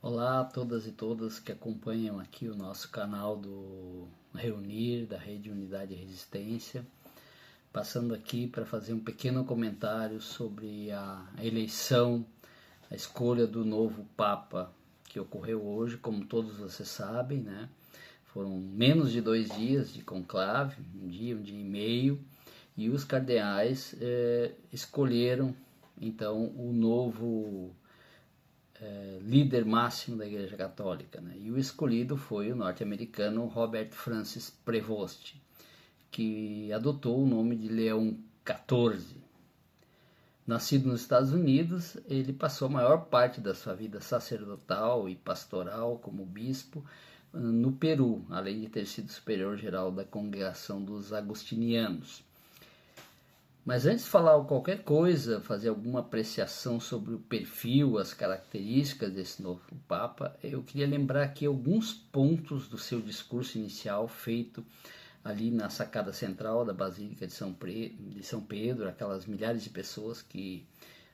Olá a todas e todas que acompanham aqui o nosso canal do Reunir, da Rede Unidade e Resistência, passando aqui para fazer um pequeno comentário sobre a eleição, a escolha do novo Papa que ocorreu hoje, como todos vocês sabem, né? Foram menos de 2 dias de conclave, um dia e meio, e os cardeais escolheram então o novo líder máximo da Igreja Católica, né? E o escolhido foi o norte-americano Robert Francis Prevost, que adotou o nome de Leão XIV. Nascido nos Estados Unidos, ele passou a maior parte da sua vida sacerdotal e pastoral como bispo no Peru, além de ter sido superior-geral da congregação dos agostinianos. Mas antes de falar qualquer coisa, fazer alguma apreciação sobre o perfil, as características desse novo Papa, eu queria lembrar aqui alguns pontos do seu discurso inicial feito ali na sacada central da Basílica de São Pedro, aquelas milhares de pessoas que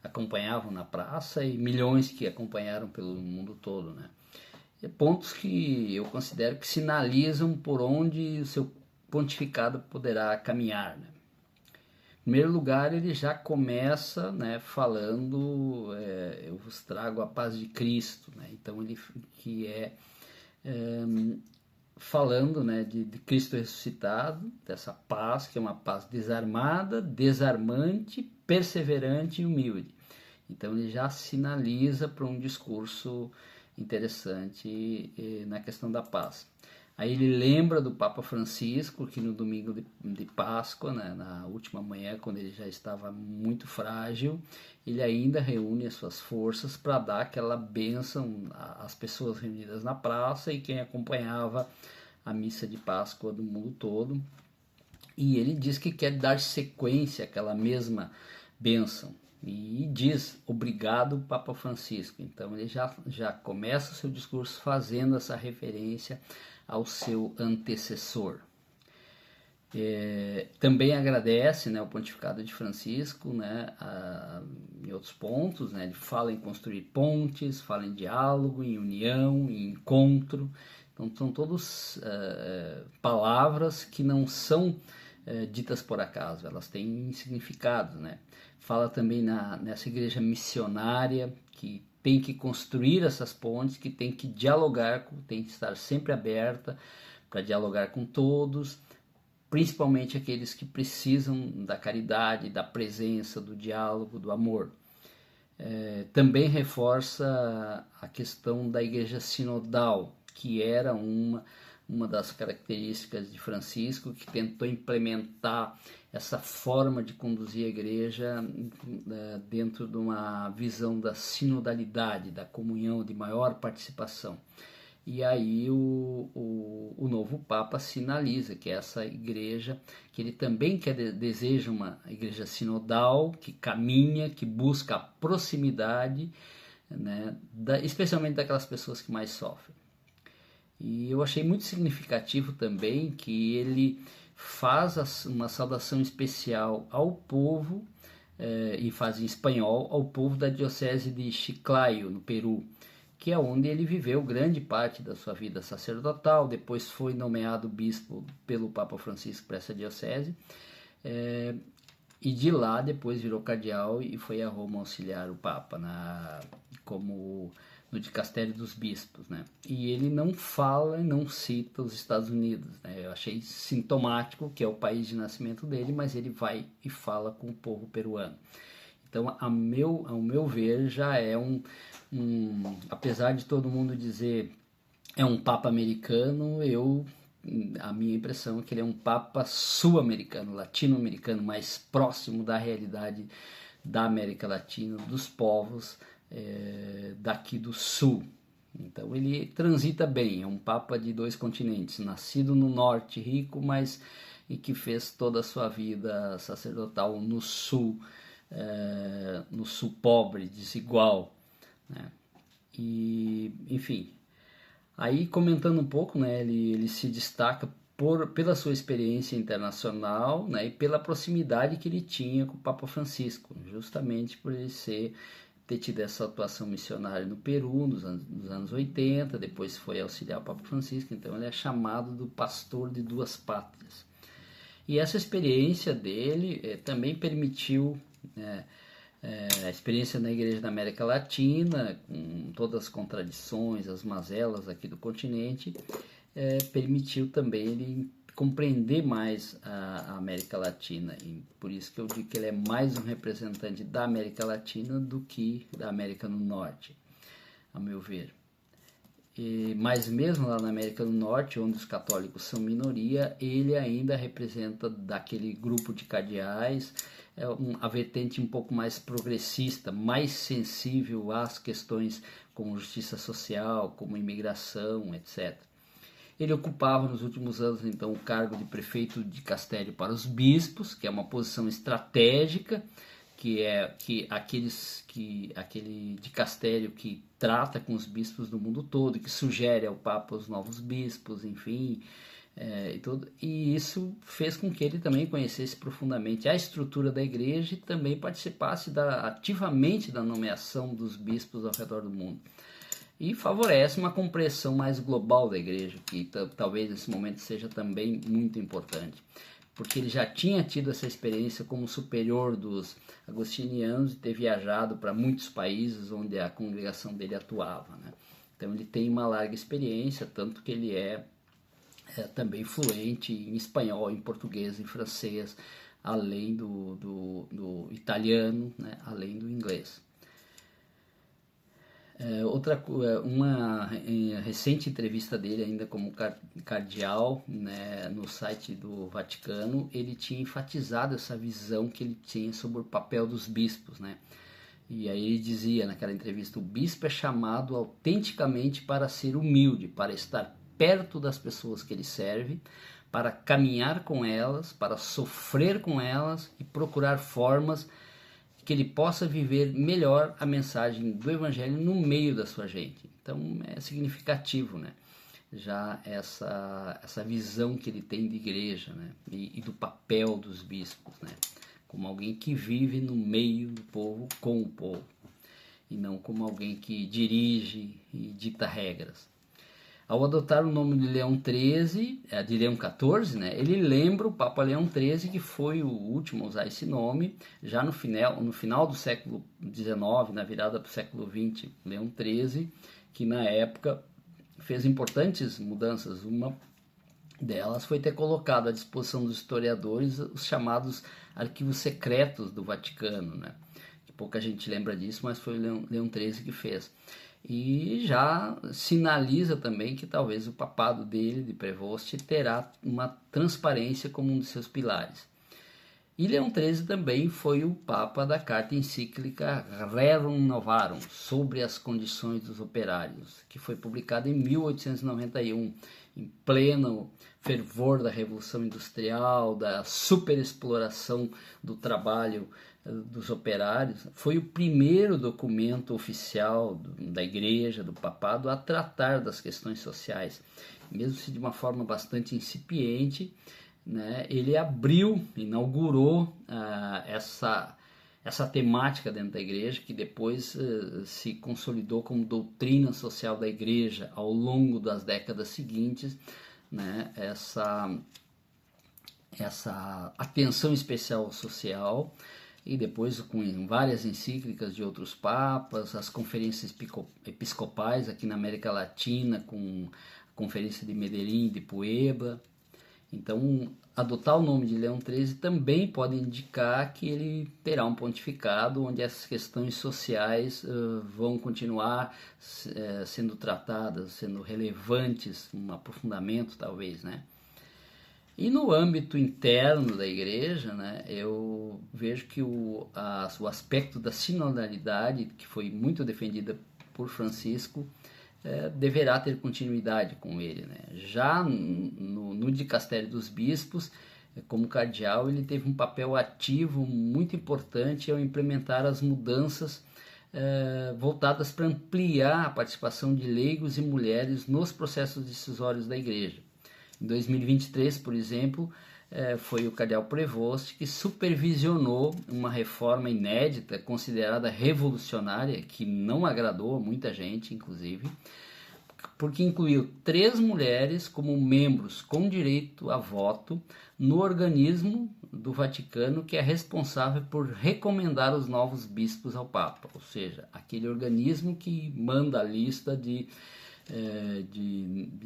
acompanhavam na praça e milhões que acompanharam pelo mundo todo, né? E pontos que eu considero que sinalizam por onde o seu pontificado poderá caminhar, né? Em primeiro lugar, ele já começa, né, falando, eu vos trago a paz de Cristo, né? Então ele que falando, né, de Cristo ressuscitado, dessa paz que é uma paz desarmada, desarmante, perseverante e humilde. Então ele já sinaliza para um discurso interessante na questão da paz. Aí ele lembra do Papa Francisco, que no domingo de Páscoa, né, na última manhã, quando ele já estava muito frágil, ele ainda reúne as suas forças para dar aquela bênção às pessoas reunidas na praça e quem acompanhava a missa de Páscoa do mundo todo. E ele diz que quer dar sequência àquela mesma bênção. E diz, obrigado Papa Francisco. Então ele já começa o seu discurso fazendo essa referência ao seu antecessor. Também agradece, né, o pontificado de Francisco, né, em outros pontos, né, ele fala em construir pontes, fala em diálogo, em união, em encontro. Então são todas palavras que não são ditas por acaso, elas têm significado, né? Fala também nessa igreja missionária que tem que construir essas pontes, que tem que dialogar, tem que estar sempre aberta para dialogar com todos, principalmente aqueles que precisam da caridade, da presença, do diálogo, do amor. Também reforça a questão da igreja sinodal, que era uma das características de Francisco, que tentou implementar essa forma de conduzir a igreja dentro de uma visão da sinodalidade, da comunhão, de maior participação. E aí o novo Papa sinaliza que essa igreja, que ele também deseja uma igreja sinodal, que caminha, que busca a proximidade, né, especialmente daquelas pessoas que mais sofrem. E eu achei muito significativo também que ele faz uma saudação especial ao povo, e faz em espanhol, ao povo da diocese de Chiclayo, no Peru, que é onde ele viveu grande parte da sua vida sacerdotal. Depois foi nomeado bispo pelo Papa Francisco para essa diocese, e de lá depois virou cardeal e foi a Roma auxiliar o Papa como no dicastério dos bispos, né? E ele não fala e não cita os Estados Unidos, né? Eu achei sintomático, que é o país de nascimento dele, mas ele vai e fala com o povo peruano. Então, ao meu ver, já é apesar de todo mundo dizer é um Papa americano, a minha impressão é que ele é um Papa sul-americano, latino-americano, mais próximo da realidade da América Latina, dos povos daqui do sul. Então ele transita bem, é um Papa de 2 continentes, nascido no norte rico, mas e que fez toda a sua vida sacerdotal no sul pobre, desigual, né? E enfim, aí comentando um pouco, né, ele se destaca pela sua experiência internacional, né, e pela proximidade que ele tinha com o Papa Francisco, justamente por ele ser ter tido essa atuação missionária no Peru nos anos 80, depois foi auxiliar o Papa Francisco, então ele é chamado do pastor de duas pátrias. E essa experiência dele também permitiu, a experiência na Igreja da América Latina, com todas as contradições, as mazelas aqui do continente, permitiu também ele compreender mais a América Latina, e por isso que eu digo que ele é mais um representante da América Latina do que da América do Norte, a meu ver. Mas mesmo lá na América do Norte, onde os católicos são minoria, ele ainda representa daquele grupo de cardeais a vertente um pouco mais progressista, mais sensível às questões como justiça social, como imigração, etc. Ele ocupava nos últimos anos então o cargo de prefeito de Castério para os bispos, que é uma posição estratégica, aquele dicastério que trata com os bispos do mundo todo, que sugere ao Papa os novos bispos, enfim, e isso fez com que ele também conhecesse profundamente a estrutura da igreja e também participasse ativamente da nomeação dos bispos ao redor do mundo. E favorece uma compreensão mais global da igreja, que talvez nesse momento seja também muito importante, porque ele já tinha tido essa experiência como superior dos agostinianos e ter viajado para muitos países onde a congregação dele atuava, né? Então ele tem uma larga experiência, tanto que ele é também fluente em espanhol, em português, em francês, além do italiano, né? Além do inglês. Uma recente entrevista dele ainda como cardeal, né, no site do Vaticano, ele tinha enfatizado essa visão que ele tinha sobre o papel dos bispos, né? E aí ele dizia naquela entrevista: o bispo é chamado autenticamente para ser humilde, para estar perto das pessoas que ele serve, para caminhar com elas, para sofrer com elas e procurar formas que ele possa viver melhor a mensagem do Evangelho no meio da sua gente. Então é significativo, né? Já essa visão que ele tem de igreja, né? E do papel dos bispos, né? Como alguém que vive no meio do povo, com o povo, e não como alguém que dirige e dita regras. Ao adotar o nome de Leão XIII, de Leão XIV, né, ele lembra o Papa Leão XIII, que foi o último a usar esse nome, já no final do século XIX, na virada para o século XX, Leão XIII, que na época fez importantes mudanças. Uma delas foi ter colocado à disposição dos historiadores os chamados arquivos secretos do Vaticano, né? Pouca gente lembra disso, mas foi o Leão XIII que fez. E já sinaliza também que talvez o papado dele, de Prevost, terá uma transparência como um de seus pilares. E Leão XIII também foi o Papa da carta encíclica Rerum Novarum, sobre as condições dos operários, que foi publicada em 1891, em pleno fervor da Revolução Industrial, da superexploração do trabalho dos operários. Foi o primeiro documento oficial da igreja, do papado, a tratar das questões sociais, mesmo se de uma forma bastante incipiente, né? Ele inaugurou essa temática dentro da igreja, que depois se consolidou como doutrina social da igreja ao longo das décadas seguintes, né? Essa atenção especial social, e depois com várias encíclicas de outros papas, as conferências episcopais aqui na América Latina, com a conferência de Medellín e de Puebla. Então, adotar o nome de Leão XIII também pode indicar que ele terá um pontificado onde essas questões sociais vão continuar sendo tratadas, sendo relevantes, um aprofundamento talvez, né? E no âmbito interno da igreja, né, eu vejo que o aspecto da sinodalidade, que foi muito defendida por Francisco, deverá ter continuidade com ele, né? Já no dicastério dos bispos, como cardeal, ele teve um papel ativo muito importante ao implementar as mudanças voltadas para ampliar a participação de leigos e mulheres nos processos decisórios da igreja. Em 2023, por exemplo, foi o cardeal Prevost, que supervisionou uma reforma inédita, considerada revolucionária, que não agradou a muita gente, inclusive, porque incluiu 3 mulheres como membros com direito a voto no organismo do Vaticano que é responsável por recomendar os novos bispos ao Papa, ou seja, aquele organismo que manda a lista de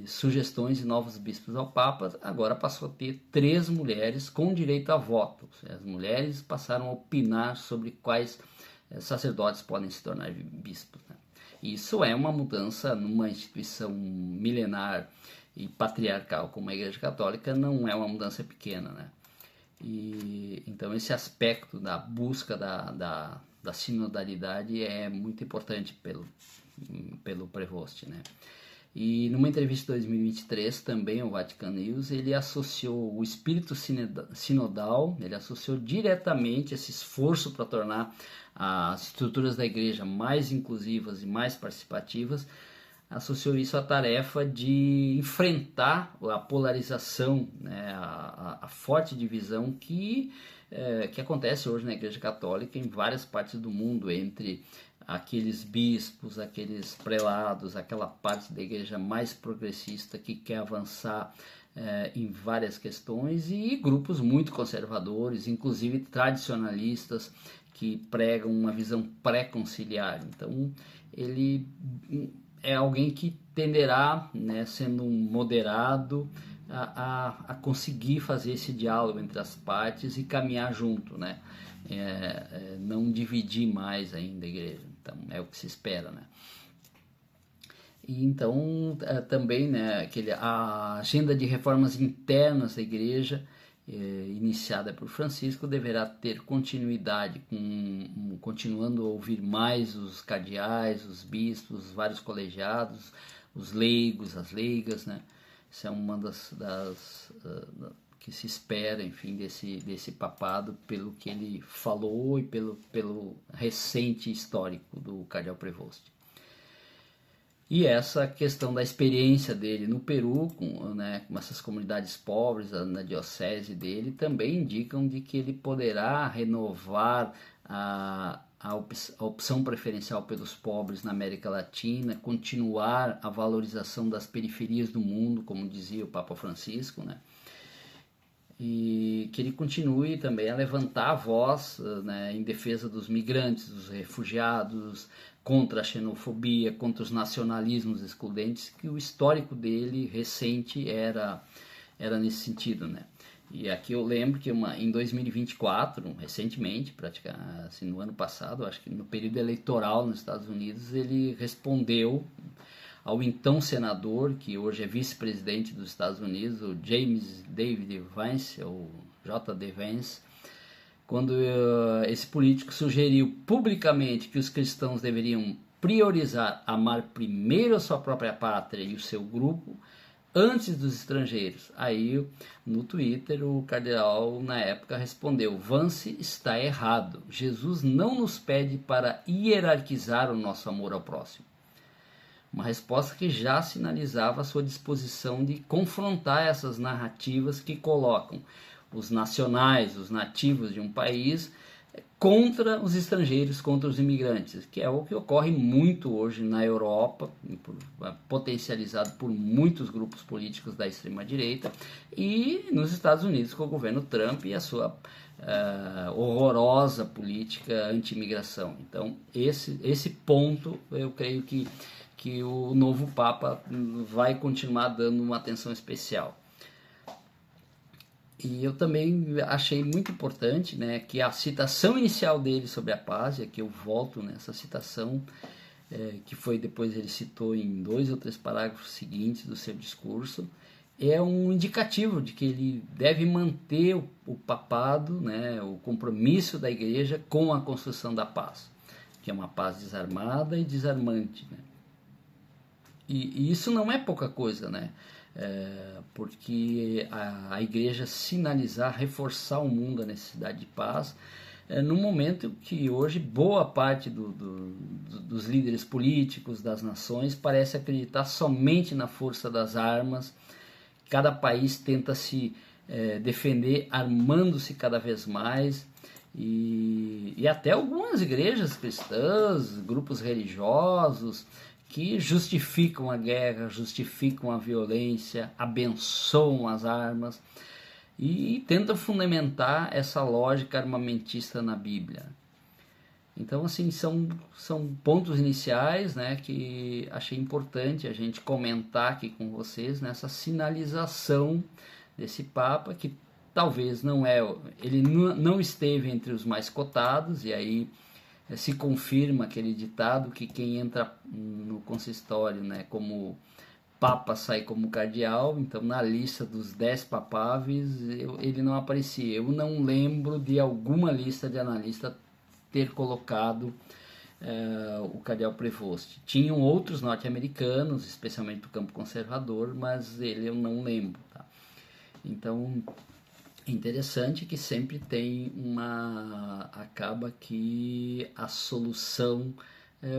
sugestões de novos bispos ao Papa, agora passou a ter 3 mulheres com direito a voto. As mulheres passaram a opinar sobre quais sacerdotes podem se tornar bispos, né? Isso é uma mudança numa instituição milenar e patriarcal como a Igreja Católica, não é uma mudança pequena, né? E então esse aspecto da busca da sinodalidade é muito importante pelo Prevost, né? E numa entrevista de 2023 também ao Vatican News, ele associou o espírito sinodal, ele associou diretamente esse esforço para tornar as estruturas da igreja mais inclusivas e mais participativas, associou isso à tarefa de enfrentar a polarização, né, a forte divisão que acontece hoje na Igreja Católica em várias partes do mundo, entre aqueles bispos, aqueles prelados, aquela parte da igreja mais progressista que quer avançar em várias questões, e grupos muito conservadores, inclusive tradicionalistas, que pregam uma visão pré-conciliar. Então ele é alguém que tenderá, né, sendo um moderado, a conseguir fazer esse diálogo entre as partes e caminhar junto, né? Não dividir mais ainda a igreja. Então é o que se espera, né? E então também, né, a agenda de reformas internas da igreja, iniciada por Francisco, deverá ter continuidade, continuando a ouvir mais os cardeais, os bispos, os vários colegiados, os leigos, as leigas, né? Isso é uma das que se espera, enfim, desse papado, pelo que ele falou e pelo recente histórico do cardeal Prevost. E essa questão da experiência dele no Peru, com essas comunidades pobres na diocese dele, também indicam de que ele poderá renovar a opção preferencial pelos pobres na América Latina, continuar a valorização das periferias do mundo, como dizia o Papa Francisco, né? E que ele continue também a levantar a voz, né, em defesa dos migrantes, dos refugiados, contra a xenofobia, contra os nacionalismos excludentes, que o histórico dele recente era nesse sentido, né? E aqui eu lembro que em 2024, recentemente, praticamente assim, no ano passado, acho que no período eleitoral nos Estados Unidos, ele respondeu ao então senador, que hoje é vice-presidente dos Estados Unidos, o James David Vance, ou J.D. Vance, quando esse político sugeriu publicamente que os cristãos deveriam priorizar amar primeiro a sua própria pátria e o seu grupo, antes dos estrangeiros. Aí, no Twitter, o cardeal, na época, respondeu: Vance está errado. Jesus não nos pede para hierarquizar o nosso amor ao próximo. Uma resposta que já sinalizava a sua disposição de confrontar essas narrativas que colocam os nacionais, os nativos de um país, contra os estrangeiros, contra os imigrantes, que é o que ocorre muito hoje na Europa, potencializado por muitos grupos políticos da extrema-direita, e nos Estados Unidos com o governo Trump e a sua horrorosa política anti-imigração. Então, esse ponto, eu creio que o novo Papa vai continuar dando uma atenção especial. E eu também achei muito importante, né, que a citação inicial dele sobre a paz, e aqui eu volto nessa citação, que foi depois ele citou em 2 ou 3 parágrafos seguintes do seu discurso, é um indicativo de que ele deve manter o papado, né, o compromisso da igreja com a construção da paz, que é uma paz desarmada e desarmante, né? E isso não é pouca coisa, né? Porque a igreja sinalizar, reforçar ao mundo a necessidade de paz, num momento que hoje boa parte dos líderes políticos das nações parece acreditar somente na força das armas. Cada país tenta se defender armando-se cada vez mais, e até algumas igrejas cristãs, grupos religiosos, que justificam a guerra, justificam a violência, abençoam as armas e tentam fundamentar essa lógica armamentista na Bíblia. Então, assim, são pontos iniciais, né, que achei importante a gente comentar aqui com vocês, nessa sinalização desse Papa, que talvez ele não esteve entre os mais cotados, e aí se confirma aquele ditado que quem entra no consistório, né, como Papa sai como cardeal. Então na lista dos 10 papáveis ele não aparecia. Eu não lembro de alguma lista de analista ter colocado o cardeal Prevost. Tinham outros norte-americanos, especialmente do campo conservador, mas ele eu não lembro. Tá? Então é interessante que sempre tem acaba que a solução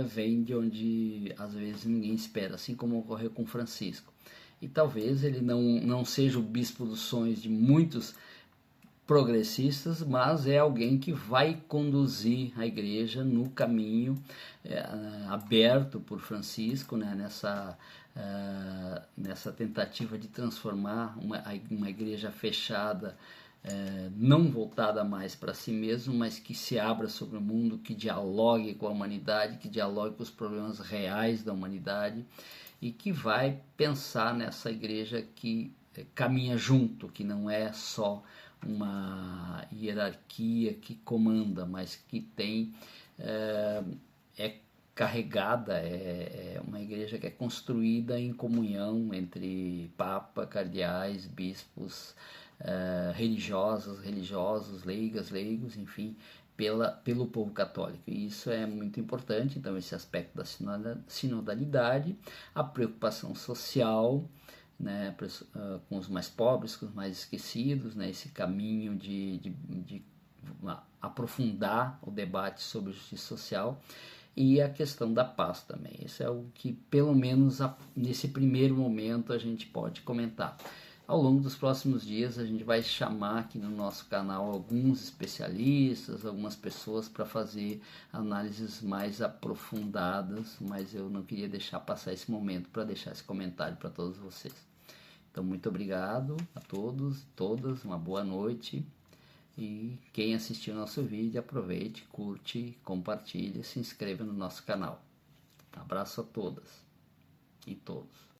vem de onde às vezes ninguém espera, assim como ocorreu com Francisco. E talvez ele não seja o bispo dos sonhos de muitos progressistas, mas é alguém que vai conduzir a igreja no caminho aberto por Francisco, né, nessa tentativa de transformar uma igreja fechada, não voltada mais para si mesmo, mas que se abra sobre o mundo, que dialogue com a humanidade, que dialogue com os problemas reais da humanidade, e que vai pensar nessa igreja que caminha junto, que não é só uma hierarquia que comanda, mas que tem é carregada, é uma igreja que é construída em comunhão entre papa, cardeais, bispos, religiosos, leigos, enfim, pelo povo católico. E isso é muito importante. Então esse aspecto da sinodalidade, a preocupação social, né, com os mais pobres, com os mais esquecidos, né, esse caminho de aprofundar o debate sobre justiça social, e a questão da paz também. Isso é o que, pelo menos nesse primeiro momento, a gente pode comentar. Ao longo dos próximos dias a gente vai chamar aqui no nosso canal alguns especialistas, algumas pessoas para fazer análises mais aprofundadas, mas eu não queria deixar passar esse momento para deixar esse comentário para todos vocês. Então, muito obrigado a todos e todas, uma boa noite, e quem assistiu nosso vídeo, aproveite, curte, compartilhe, se inscreva no nosso canal. Abraço a todas e todos.